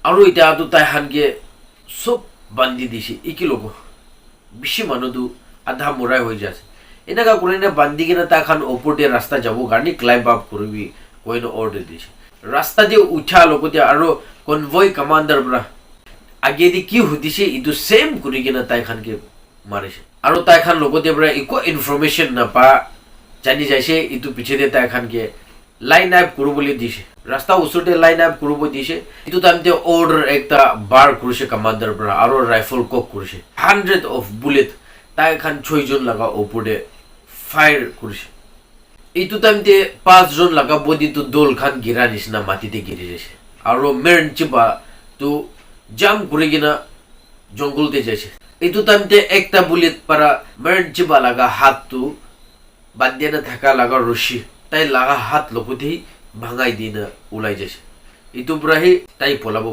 আৰু এতিয়াতো তাই হানকে চব বান্ধি দিছে ইকি লোক বেছি মানুহটো আধা মৰাই হৈ যাচ্ছে এনেকা কৰি বান্ধি কিনে তাই খান ওপৰতে ৰাস্তা যাব কাৰণে ক্লাইম্ব আপ কৰিবি কৈনে অৰ্ডাৰ দিছে ৰাস্তা দি উঠা লগতে আৰু কনভয় কমাণ্ডাৰ পৰা আগেদি কি সুধিছে এইটো সেম কৰি কিনে তাই খানকে মাৰিছে আৰু তাই খান লগতে পৰা একো ইনফৰমেশ্যন নাপা জানি যাইছে এইটো পিছতে তাই খানকে লাইন আপ কৰিবলৈ দিছে ৰাস্তা ওচৰতে লাইন আপ কৰিব দিছে এইটো টাইমতে অৰ্ডাৰ একটা বাৰ কৰিছে কমাণ্ডাৰ পৰা আৰু ৰাইফল কক কৰিছে 100 অফ বুলেট তাই খান 6 জন লগা ওপৰতে ফায়াৰ কৰিছে এইটো টাইমতে 5 জন লগা বডিটো দল খান গিৰা নিচিনা মাটিতে গিৰি যাইছে আৰু মেৰন চিপা তো জাম কৰি কিনা জংগলতে যাইছে এইটো টাইমতে একটা বুলেট para মেৰন চিপা লগা হাতটো বান্ধিয়া থাকা লগা ৰছী তাই লাগা হাত লগতেই ভাঙাই দিনা ওলাই যাইছে এইটো পৰাহে তাই পলাব